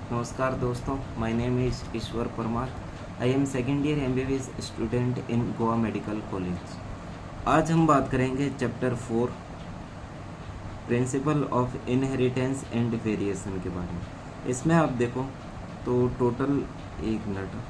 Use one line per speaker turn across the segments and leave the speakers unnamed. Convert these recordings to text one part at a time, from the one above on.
नमस्कार दोस्तों, my name is Ishwar Parmar. I am second year MBBS student in Goa medical college. आज हम बात करेंगे chapter 4 principle of inheritance and variation के बारे में। इसमें आप देखो तो टोटल एक मिनट,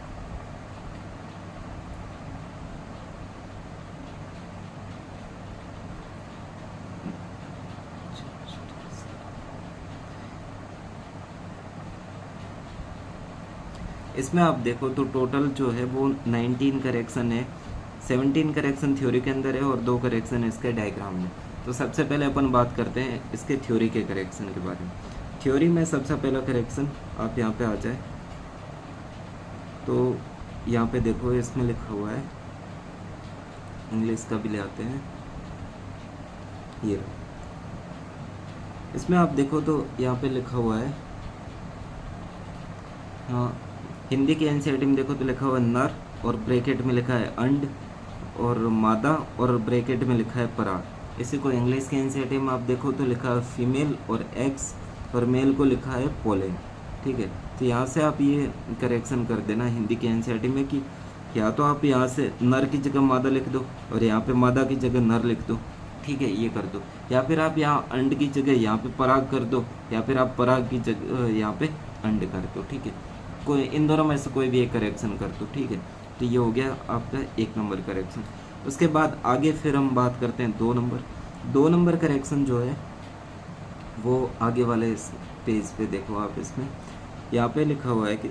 इसमें आप देखो तो टोटल जो है वो 19 करेक्शन है। 17 करेक्शन थ्योरी के अंदर है और 2 करेक्शन इसके डायग्राम में। तो सबसे पहले अपन बात करते हैं इसके थ्योरी के करेक्शन के बारे में। थ्योरी में सबसे पहला करेक्शन आप यहाँ पे आ जाए तो यहाँ पे देखो इसमें लिखा हुआ है, इंग्लिश का भी ले आते हैं, ये इसमें आप देखो तो यहाँ पे लिखा हुआ है, हाँ हिंदी के एनसीईआरटी में देखो तो लिखा हुआ है नर और ब्रैकेट में लिखा है अंड और मादा और ब्रैकेट में लिखा है पराग। इसी को इंग्लिश के एनसीईआरटी में आप देखो तो लिखा है फीमेल और एक्स और मेल को लिखा है पोलेन। ठीक है, तो यहाँ से आप ये करेक्शन कर देना हिंदी के एनसीईआरटी में कि या तो आप यहाँ से नर की जगह मादा लिख दो और यहाँ पे मादा की जगह नर लिख दो। ठीक है, ये कर दो, या फिर आप यहाँ अंड की जगह यहाँ पे पराग कर दो, या फिर आप पराग की जगह यहाँ पे अंड कर दो। ठीक है, कोई इन दोनों में से कोई भी एक करेक्शन कर दो। ठीक है, तो ये हो गया आपका 1 नंबर करेक्शन। उसके बाद आगे फिर हम बात करते हैं 2 नंबर। 2 नंबर करेक्शन जो है वो आगे वाले इस पेज पे देखो आप, इसमें यहाँ पे लिखा हुआ है कि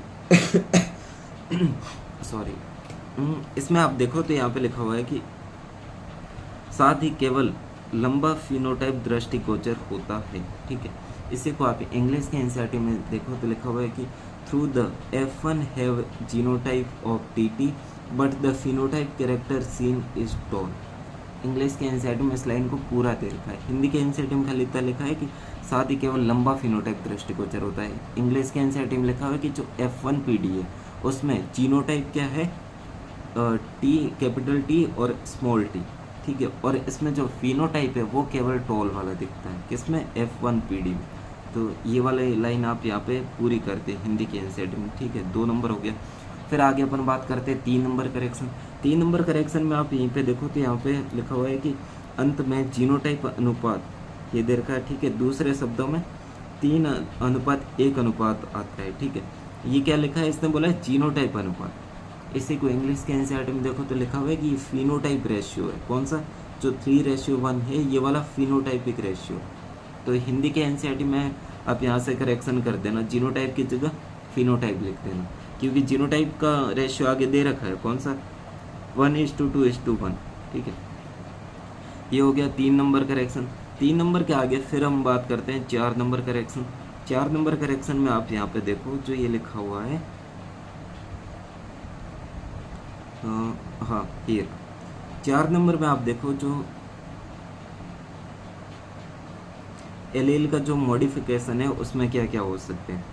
सॉरी, इसमें आप देखो तो यहाँ पे लिखा हुआ है कि साथ ही केवल लंबा फिनोटाइप दृष्टिगोचर होता है। ठीक है, इसी को आप इंग्लिश के एनसीईआरटी में देखो तो लिखा हुआ है कि through the F1 have genotype of TT but the phenotype character seen is tall. English के एनसीईआरटी में इस लाइन को पूरा दे रखा है। हिंदी के एनसीईआरटी में खाली इतना लिखा है कि साथ ही केवल लंबा फिनोटाइप दृष्टिगोचर होता है। इंग्लिश के एनसीईआरटी में लिखा हुआ है कि जो F1 PD है उसमें जीनोटाइप क्या है, T, कैपिटल T और स्मॉल t। ठीक है, और इसमें जो फिनोटाइप है वो केवल टॉल वाला दिखता है, किसमें, F1 PD में। तो ये वाला लाइन आप यहाँ पे पूरी करते हैं हिंदी के एनसीईआरटी में। ठीक है, 2 नंबर हो गया। फिर आगे अपन बात करते हैं 3 नंबर करेक्शन। 3 नंबर करेक्शन में आप यहीं पे देखो तो यहाँ पे लिखा हुआ है कि अंत में जीनोटाइप अनुपात ये दे रखा है। ठीक है, दूसरे शब्दों में 3:1 अनुपात आता है। ठीक है, ये क्या लिखा है, इसने बोला है जीनोटाइप अनुपात। इसी को इंग्लिश के एनसीईआरटी में देखो तो लिखा हुआ है कि ये फिनोटाइप रेशियो है। कौन सा, जो 3:1 है, ये वाला फिनोटाइपिक रेशियो। तो हिंदी के एनसीईआरटी में आप यहाँ से करेक्शन कर देना, जीनोटाइप की जगह फिनोटाइप लिख देना, क्योंकि जीनोटाइप का रेशियो आगे दे रखा है, कौन सा, 1:2:1। ठीक है, ये हो गया 3 नंबर करेक्शन। 3 नंबर के आगे फिर हम बात करते हैं 4 नंबर करेक्शन। 4 नंबर करेक्शन में आप यहाँ पे देखो जो ये लिखा हुआ है, हाँ ये 4 नंबर में आप देखो जो एलील का जो मॉडिफिकेशन है उसमें क्या क्या हो सकते हैं।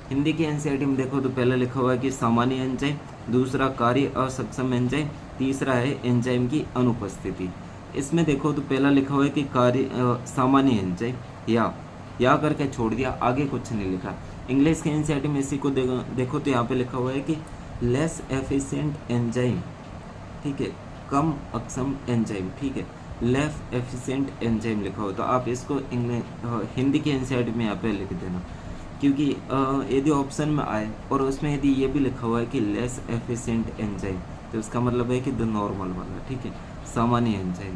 हिंदी के एनसीईआरटी में देखो तो पहले लिखा हुआ है कि सामान्य एंजाइम, दूसरा कार्य असक्षम एंजाइम, तीसरा है एंजाइम की अनुपस्थिति। इसमें देखो तो पहला लिखा हुआ है कि कार्य सामान्य एंजाइम, या करके छोड़ दिया, आगे कुछ नहीं लिखा। इंग्लिश के एनसीईआरटी में इसी को देखो तो यहाँ पे लिखा हुआ है कि लेस एफिशिएंट एंजाइम। ठीक है, कम अक्षम एंजाइम। ठीक है, लेस एफिशिएंट एंजाइम लिखा हो तो आप इसको हिंदी के एनसीईआरटी में यहाँ पे लिख देना, क्योंकि यदि ऑप्शन में आए और उसमें यदि ये भी लिखा हुआ है कि लेस एफिशिएंट एंजाइम तो इसका मतलब है कि द नॉर्मल वाला। ठीक है, सामान्य एंजाइम।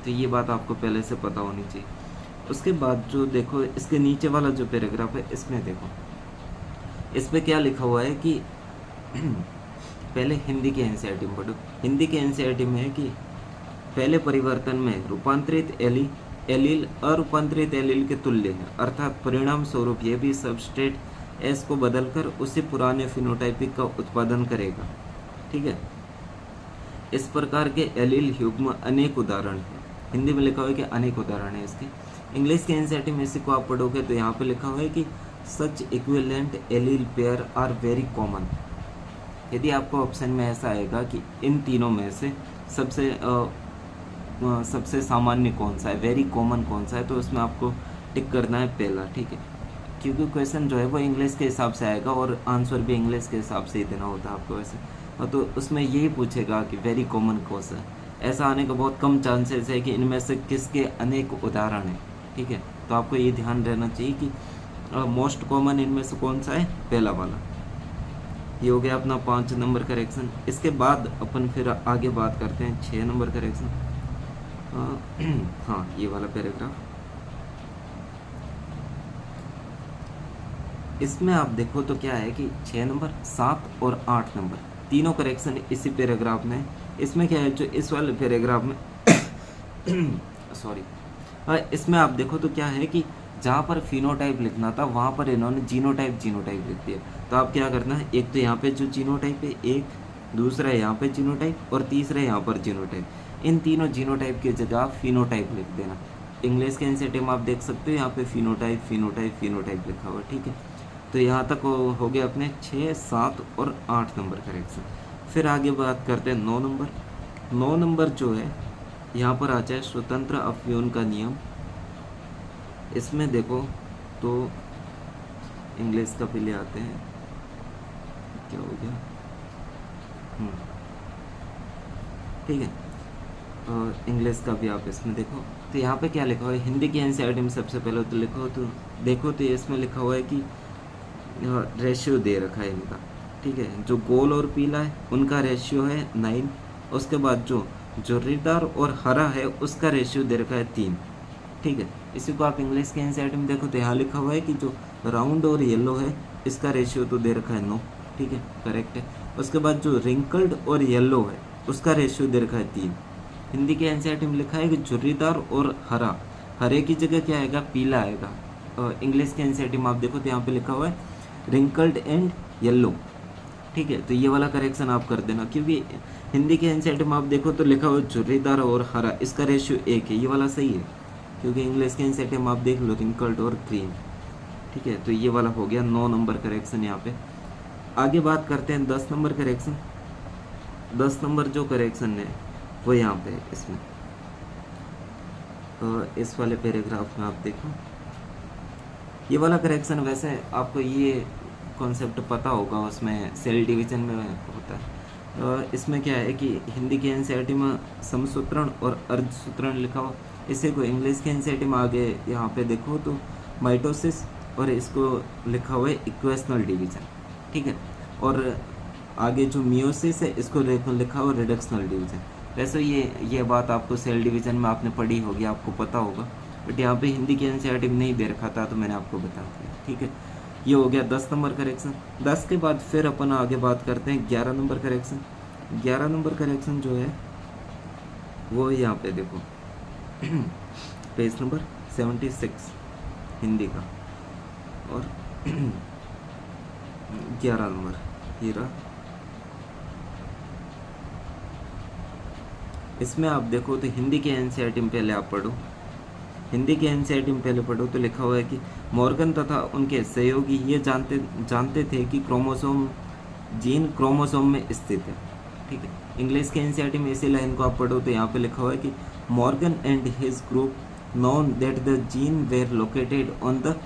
तो ये बात आपको पहले से पता होनी चाहिए। उसके बाद जो देखो इसके नीचे वाला जो पैराग्राफ है, इसमें देखो इस पर क्या लिखा हुआ है कि पहले हिंदी के एनसीईआरटी में पढ़ो। हिंदी के एनसीईआरटी में है कि पहले परिवर्तन में रूपांतरित एलील अरूपांतरित एलील के तुल्य है, अर्थात परिणाम स्वरूप यह भी सबस्ट्रेट एस को बदलकर उसी पुराने फिनोटाइपिक का उत्पादन करेगा। ठीक है, इस प्रकार के एलील युग्म अनेक उदाहरण है। हिंदी में लिखा हुआ है कि अनेक उदाहरण है इसके। इंग्लिश के एनसीईआरटी में इसी को आप पढ़ोगे तो यहाँ पे लिखा हुआ है कि such equivalent allele pair are very common. यदि आपको ऑप्शन में ऐसा आएगा कि इन तीनों में से सबसे सामान्य कौन सा है, वेरी कॉमन कौन सा है, तो उसमें आपको टिक करना है पहला। ठीक है, क्योंकि क्वेश्चन जो है वो इंग्लिश के हिसाब से आएगा और आंसर भी इंग्लिश के हिसाब से ही देना होता है आपको वैसे। तो उसमें यही पूछेगा कि वेरी कॉमन कॉज है, ऐसा आने का बहुत कम चांसेस है कि इनमें से किसके अनेक उदाहरण हैं, ठीक है। तो आपको ये ध्यान रहना चाहिए कि मोस्ट कॉमन इनमें से कौन सा है, पहला वाला। ये हो गया अपना 5 नंबर करेक्शन। इसके बाद अपन फिर आगे बात करते हैं 6 नंबर करेक्शन। हाँ, ये वाला पैराग्राफ, इसमें आप देखो तो क्या है कि 6 नंबर, 7 और 8 नंबर तीनों करेक्शन इसी पैराग्राफ में। इसमें क्या है, जो इस वाले पैराग्राफ में सॉरी, इसमें आप देखो तो क्या है कि जहाँ पर फिनोटाइप लिखना था वहाँ पर इन्होंने जीनोटाइप लिख दिया। तो आप क्या करना है, एक तो यहाँ पे जो जीनोटाइप है, एक दूसरा यहाँ पे जीनोटाइप और तीसरा यहाँ पर जीनोटाइप। इन तीनों जीनोटाइप की जगह फिनोटाइप लिख देना। इंग्लिश के एनसीईआरटी में आप देख सकते हो यहाँ पे फिनोटाइप फिनोटाइप फिनोटाइप लिखा हुआ, ठीक है। तो यहाँ तक हो गया अपने 6, 7 और 8 नंबर करेक्शन। फिर आगे बात करते हैं 9 नंबर। 9 नंबर जो है यहाँ पर आ जाए स्वतंत्र अपव्यय का नियम। इसमें देखो तो इंग्लिश का पहले आते हैं, क्या हो गया, ठीक है। और इंग्लिश का भी आप इसमें देखो तो यहाँ पे क्या लिखा हुआ है, हिंदी की एनसीईआरटी में सबसे पहले तो लिखो तो देखो तो इसमें लिखा हुआ है कि रेशियो दे रखा है इनका, ठीक है। जो गोल और पीला है उनका रेशियो है 9। उसके बाद जो जोरीदार और हरा है उसका रेशियो दे रखा है 3, ठीक है। इसी को आप इंग्लिश के एनसीईआरटी में देखो तो यहाँ लिखा हुआ है कि जो राउंड और येलो है इसका रेशियो तो दे रखा है 9, ठीक है, करेक्ट है। उसके बाद जो रिंकल्ड और येलो है उसका रेशियो दे रखा है 3। हिंदी के एनसीईआरटी में लिखा है कि जोरीदार और हरा, हरे की जगह क्या आएगा, पीला आएगा। इंग्लिश के एनसीईआरटी में आप देखो तो यहाँ पे लिखा हुआ है रिंकल्ड एंड येलो, ठीक है। तो ये वाला करेक्शन आप कर देना, क्योंकि हिंदी के एनसीईआरटी में आप देखो तो लिखा हुआ है जोरीदार और हरा, इसका रेशियो 1 है, ये वाला सही है। क्योंकि इंग्लिश के एनसीईआरटी में आप देख लो रिंकल्ड और ग्रीन, ठीक है। तो ये वाला हो गया 9 नंबर करेक्शन यहाँ पे। आगे बात करते हैं 10 नंबर करेक्शन। 10 नंबर जो करेक्शन है वो यहाँ पे है इसमें, इस वाले पैराग्राफ में आप देखो ये वाला करेक्शन। वैसे आपको ये कॉन्सेप्ट पता होगा, उसमें सेल डिवीजन में होता है। इसमें क्या है कि हिंदी के एनसीईआरटी में समसूत्रण और अर्धसूत्रण लिखा हुआ, इसी को इंग्लिश के एनसीईआरटी में आगे यहाँ पे देखो तो माइटोसिस और इसको लिखा हुआ है इक्वेशनल डिवीजन, ठीक है। और आगे जो मियोसिस है इसको लिखा हुआ रिडक्शनल डिवीजन। वैसे ये बात आपको सेल डिवीजन में आपने पढ़ी होगी, आपको पता होगा, बट यहाँ पे हिंदी के एनसीईआरटी में नहीं दे रखा था तो मैंने आपको बता दिया, ठीक है। ये हो गया 10 नंबर करेक्शन। 10 के बाद फिर अपन आगे बात करते हैं 11 नंबर करेक्शन। 11 नंबर करेक्शन जो है वो यहाँ पे देखो पेज नंबर 76 हिंदी का, और 11 नंबर ये रहा। इसमें आप देखो तो हिंदी के एनसीईआरटी में पहले आप पढ़ो, हिंदी के एनसीईआरटी में पहले पढ़ो तो लिखा हुआ है कि मॉर्गन तथा उनके सहयोगी ये जानते थे कि क्रोमोसोम जीन क्रोमोसोम में स्थित है, ठीक है। इंग्लिश के एनसीईआरटी में इसी लाइन को आप पढ़ो तो यहाँ पे लिखा हुआ है कि Morgan and his group known that the gene were located on the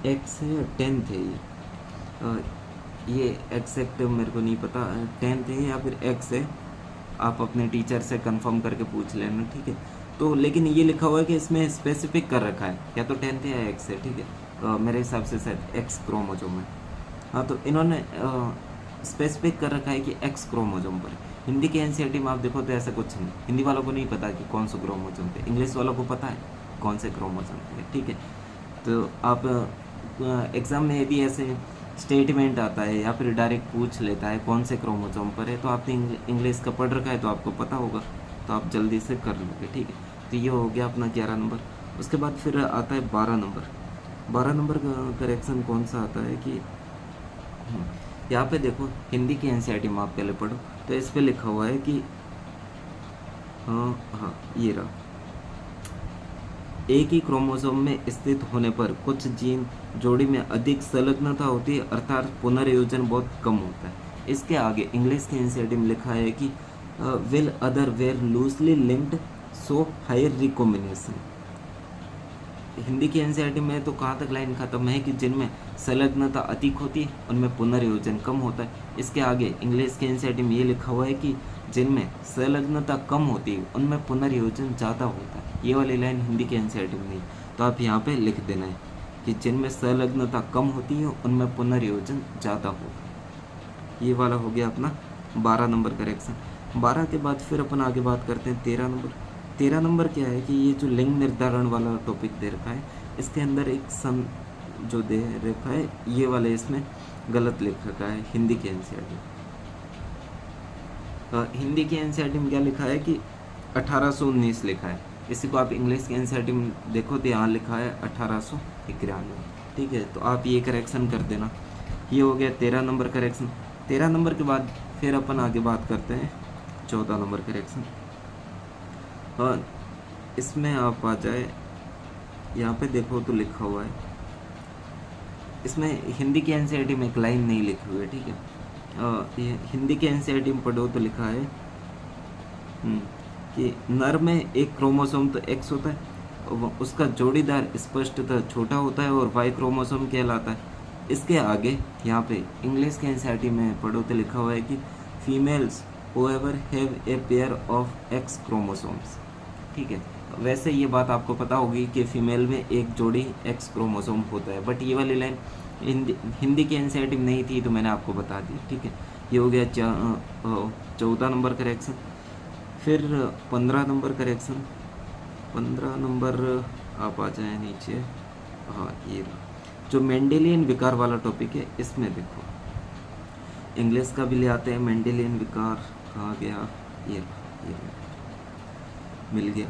X 10th है ये एग्जैक्ट मेरे को नहीं पता 10th है या फिर एक्स है, आप अपने टीचर से कंफर्म करके पूछ लेना, ठीक है। तो लेकिन ये लिखा हुआ है कि इसमें स्पेसिफिक कर रखा है या तो 10th या एक्स है, ठीक है। मेरे हिसाब से शायद एक्स क्रोमोसोम है, हाँ। तो इन्होंने स्पेसिफिक कर रखा है कि एक्स क्रोमोसोम पर। हिंदी के एनसीईआरटी में आप देखो तो ऐसा कुछ नहीं, हिंदी वालों को नहीं पता कि कौन सा क्रोमोसोम पे, इंग्लिश वालों को पता है कौन से क्रोमोसोम पे, ठीक है। तो आप एग्ज़ाम में यदि ऐसे स्टेटमेंट आता है या फिर डायरेक्ट पूछ लेता है कौन से क्रोमोसोम पर है, तो आपने इंग्लिश का पढ़ रखा है तो आपको पता होगा, तो आप जल्दी से कर लोगे, ठीक है। तो ये हो गया अपना 11 नंबर। उसके बाद फिर आता है 12 नंबर। 12 नंबर का करेक्शन कौन सा आता है कि यहाँ पे देखो हिंदी की एनसीईआरटी में आप पहले पढ़ो तो इस पे लिखा हुआ है कि हाँ ये रहा, एक ही क्रोमोसोम में स्थित होने पर कुछ जीन जोड़ी में अधिक संलग्नता होती है, अर्थात पुनर्योजन बहुत कम होता है। इसके आगे इंग्लिश के एनसीईआरटी में लिखा है कि will other were loosely linked so higher recombination, Hindi की एनसीईआरटी में तो कहाँ तक लाइन खत्म है कि जिनमें संलग्नता अधिक होती है उनमें पुनर्योजन कम होता है। इसके आगे इंग्लिश की एनसीईआरटी में ये लिखा हुआ है कि जिनमें संलग्नता कम होती है उनमें पुनर्योजन ज़्यादा होता है। ये वाली लाइन हिंदी की एनसीईआरटी में नहीं, तो आप यहाँ पे लिख देना है कि जिनमें संलग्नता कम होती है उनमें पुनर्योजन ज़्यादा होगा। ये वाला हो गया अपना 12 नंबर करेक्शन। 12 के बाद फिर अपन आगे बात करते हैं 13 नंबर। 13 नंबर क्या है कि ये जो लिंग निर्धारण वाला टॉपिक दे रखा है, इसके अंदर एक सन जो दे रखा है ये वाले इसमें गलत लिख रखा है हिंदी के एनसीईआरटी। हिंदी के एनसीईआरटी में क्या लिखा है कि 1819 लिखा है। इसी को आप इंग्लिश के एनसीईआरटी में देखो तो यहाँ लिखा है 1891। ठीक है, तो आप ये करेक्शन कर देना। ये हो गया 13 नंबर करेक्शन। 13 नंबर के बाद फिर अपन आगे बात करते हैं 14 नंबर करेक्शन। और इसमें आप आ जाए, यहाँ पे देखो तो लिखा हुआ है, इसमें हिंदी की एनसीईआरटी में एक लाइन नहीं लिखी हुई है। ठीक है, ये हिंदी के एनसीईआरटी में पढ़ो तो लिखा है कि नर में एक क्रोमोसोम तो एक्स होता है, उसका जोड़ीदार स्पष्टतः छोटा होता है और वाई क्रोमोसोम कहलाता है। इसके आगे यहाँ पे इंग्लिश के एनसीईआरटी में पढ़ो तो लिखा हुआ है कि females however have a pair of X chromosomes. ठीक है, वैसे ये बात आपको पता होगी कि फीमेल में एक जोड़ी एक्स क्रोमोसोम होता है, बट ये वाली लाइन हिंदी के एनसीईआरटी में नहीं थी तो मैंने आपको बता दी। ठीक है, ये हो गया 14 नंबर करेक्शन। फिर 15 नंबर करेक्शन। 15 नंबर आप आ जाए नीचे। हाँ, ये जो मेंडेलियन विकार वाला टॉपिक है, इसमें देखो इंग्लिश का भी ले आते हैं। मेंडेलियन विकार कहाँ गया, ये मिल गया।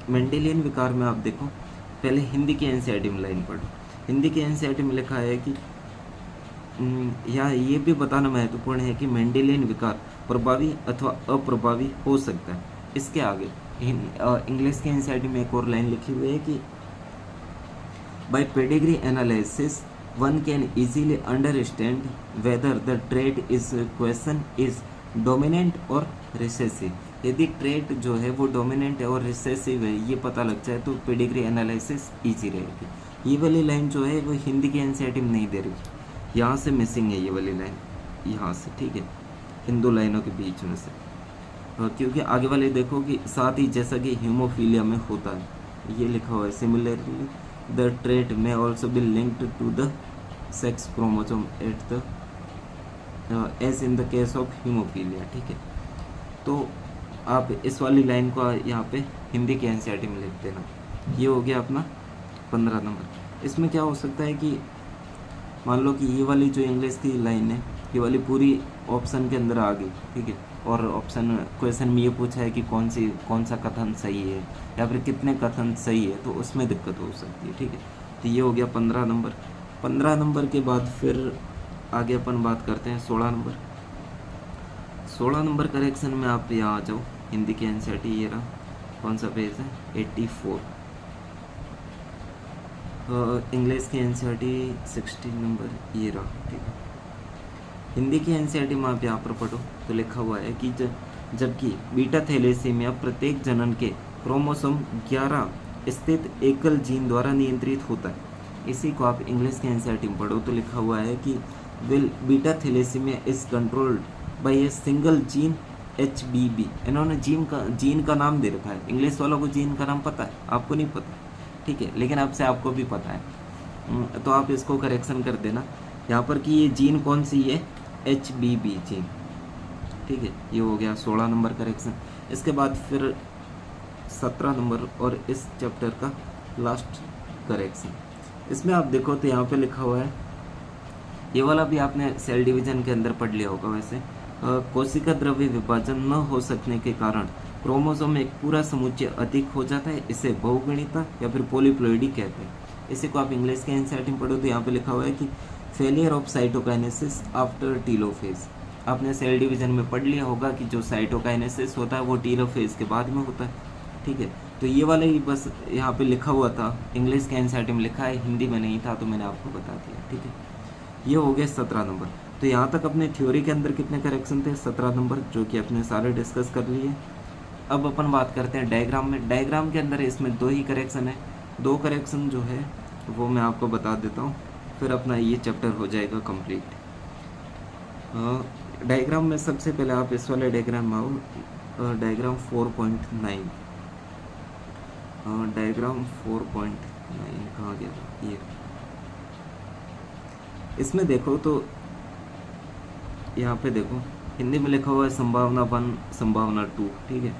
मेंडेलियन विकार में आप देखो, पहले हिंदी की एनसीईआरटी में लाइन पढ़ो। हिंदी की एनसीईआरटी में लिखा है कि यहाँ ये भी बताना महत्वपूर्ण है कि मेंडेलियन विकार प्रभावी अथवा अप्रभावी हो सकता है। इसके आगे इंग्लिश की एनसीईआरटी में एक और लाइन लिखी हुई है कि by pedigree analysis one can easily understand whether the trait is question is dominant और रिसेसिव। यदि ट्रेट जो है वो डोमिनेंट है और रिसेसिव है, ये पता लग जाए तो पेडिग्री एनालिसिस ईजी रहेगी। ये वाली लाइन जो है वो हिंदी की एनसीईआरटी में नहीं दे रही, यहाँ से मिसिंग है ये वाली लाइन, यहाँ से। ठीक है, इन दो लाइनों के बीच में से, क्योंकि आगे वाले देखो कि साथ ही जैसा कि हीमोफीलिया में होता है, ये लिखा हुआ है similarly the trait may also be linked to the sex chromosome at the age in the case of haemophilia. ठीक है, तो आप इस वाली लाइन को यहाँ पे हिंदी के एनसीईआरटी में लिख देना। ये हो गया अपना 15 नंबर। इसमें क्या हो सकता है कि मान लो कि ये वाली जो इंग्लिश की लाइन है, ये वाली पूरी ऑप्शन के अंदर आ गई। ठीक है, और ऑप्शन क्वेश्चन में ये पूछा है कि कौन सा कथन सही है या फिर कितने कथन सही है, तो उसमें दिक्कत हो सकती है। ठीक है, तो ये हो गया 15 नंबर। 15 नंबर के बाद फिर आगे अपन बात करते हैं 16 नंबर। 16 नंबर करेक्शन में आप यहाँ आ जाओ। हिंदी की एनसीईआरटी ये रहा, कौन सा पेज है, 84। इंग्लिश की एनसीईआरटी 16 नंबर ये रहा। ठीक है, हिंदी की एनसीईआरटी में आप यहाँ पर पढ़ो तो लिखा हुआ है कि जबकि बीटा थैलेसीमिया प्रत्येक जनन के क्रोमोसोम 11 स्थित एकल जीन द्वारा नियंत्रित होता है। इसी को आप इंग्लिश के एनसीईआरटी में पढ़ो तो लिखा हुआ है कि will beta thalassemia is controlled by a single gene HBB। इन्होंने जीन का नाम दे रखा है। इंग्लिश वालों को जीन का नाम पता है, आपको नहीं पता। ठीक है, लेकिन अब से आपको भी पता है, तो आप इसको करेक्शन कर देना यहाँ पर कि ये जीन कौन सी है, HBB जीन। ठीक है, ये हो गया 16 नंबर करेक्शन। इसके बाद फिर 17 नंबर और इस चैप्टर का लास्ट करेक्शन। इसमें आप देखो तो यहाँ पे लिखा हुआ है, ये वाला भी आपने सेल डिवीजन के अंदर पढ़ लिया होगा वैसे। कोशिका द्रव्य विभाजन न हो सकने के कारण क्रोमोसोम एक पूरा समुच्चय अधिक हो जाता है। इसे बहुगुणिता या फिर पॉलीप्लॉइडी कहते हैं। इसी को आप इंग्लिश के एनसीईआरटी में पढ़ो तो यहाँ पे लिखा हुआ है कि failure of cytokinesis after telophase. आपने सेल डिवीजन में पढ़ लिया होगा कि जो साइटोकाइनेसिस होता है वो टीलोफेज के बाद में होता है। ठीक है, तो ये वाला ही बस यहाँ पे लिखा हुआ था, इंग्लिश के एनसीईआरटी में लिखा है, हिंदी में नहीं था, तो मैंने आपको बता दिया। ठीक है, ये हो गया 17 नंबर। तो यहाँ तक अपने थ्योरी के अंदर कितने करेक्शन थे, 17 नंबर, जो कि अपने सारे डिस्कस कर लिए। अब अपन बात करते हैं डायग्राम में। डायग्राम के अंदर इसमें 2 ही करेक्शन है। 2 करेक्शन जो है वो मैं आपको बता देता हूँ, फिर अपना ये चैप्टर हो जाएगा कंप्लीट। डायग्राम में सबसे पहले आप इस वाले डायग्राम में आओ, डायग्राम 4.9, डायग्राम 4.9 कहाँ गया था, ये। इसमें देखो तो यहाँ पे देखो हिंदी में लिखा हुआ है संभावना 1, संभावना 2, ठीक है।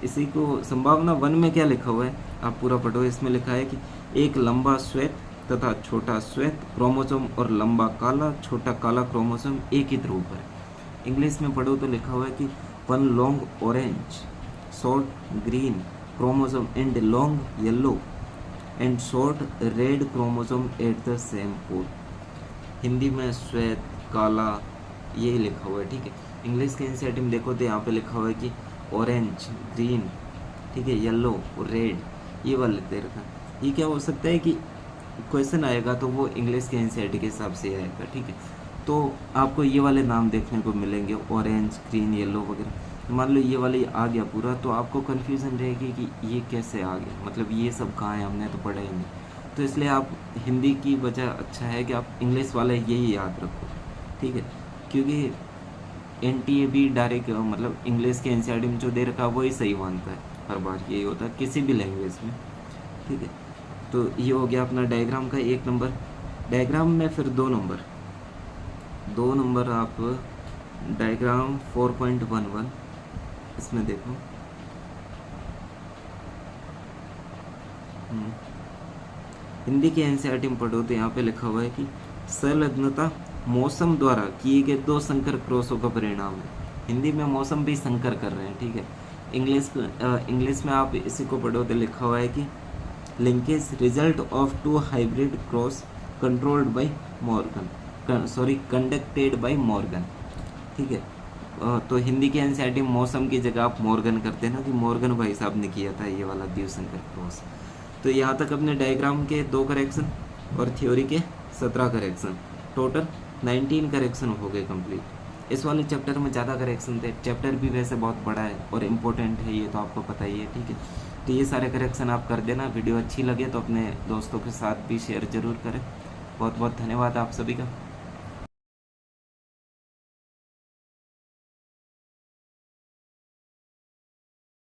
इसी को संभावना 1 में क्या लिखा हुआ है आप पूरा पढ़ो। इसमें लिखा है कि एक लंबा श्वेत तथा छोटा श्वेत क्रोमोसोम और लंबा काला छोटा काला क्रोमोसोम एक ही ध्रुव पर। इंग्लिश में पढ़ो तो लिखा हुआ है कि 1 long orange short green chromosome and long yellow and short red chromosome at the same pole. Hindi में श्वेत काला ये लिखा हुआ है, ठीक है। इंग्लिश के एनसीईआरटी में देखो तो यहाँ पे लिखा हुआ है कि ऑरेंज ग्रीन, ठीक है, येलो रेड, ये वाले दे रखा है। ये क्या हो सकता है कि क्वेश्चन आएगा तो वो इंग्लिश के एनसीईआरटी के हिसाब से आएगा, ठीक है। तो आपको ये वाले नाम देखने को मिलेंगे, ऑरेंज ग्रीन येलो वगैरह। मान लो ये वाले आ गया पूरा तो आपको कन्फ्यूज़न रहेगी कि ये कैसे आ गया, मतलब ये सब कहाँ है, हमने तो पढ़ा ही नहीं। तो इसलिए आप हिंदी की वजह अच्छा है कि आप इंग्लिश वाले यही याद रखो, ठीक है। क्योंकि एनटीए भी डायरेक्ट मतलब इंग्लिश के एनसीईआरटी में जो दे रखा है वही सही मानता है, हर बार यही होता है किसी भी लैंग्वेज में, ठीक है। तो ये हो गया अपना डायग्राम का 1 नंबर। डायग्राम में फिर 2 नंबर आप डायग्राम 4.11 इसमें देखो। हिंदी के एनसीईआरटी में पढ़ो तो यहाँ पे लिखा हुआ है कि संलग्नता मौसम द्वारा किए गए 2 संकर क्रॉसों का परिणाम है। हिंदी में मौसम भी संकर कर रहे हैं, ठीक है। इंग्लिश में आप इसी को पढ़ो तो लिखा हुआ है कि linkage result of 2 hybrid cross controlled by conducted by Morgan, ठीक है। तो हिंदी के एनसीईआरटी में मौसम की जगह आप मॉर्गन करते हैं ना, कि मॉर्गन भाई साहब ने किया था ये वाला द्विसंकर क्रॉस। तो यहाँ तक अपने डायग्राम के 2 करेक्शन और थ्योरी के 17 करेक्शन, टोटल 19 करेक्शन हो गए कंप्लीट। इस वाले चैप्टर में ज़्यादा करेक्शन थे, चैप्टर भी वैसे बहुत बड़ा है और इम्पोर्टेंट है, ये तो आपको पता ही है, ठीक है। तो ये सारे करेक्शन आप कर देना। वीडियो अच्छी लगे तो अपने दोस्तों के साथ भी शेयर ज़रूर करें। बहुत बहुत धन्यवाद आप सभी का।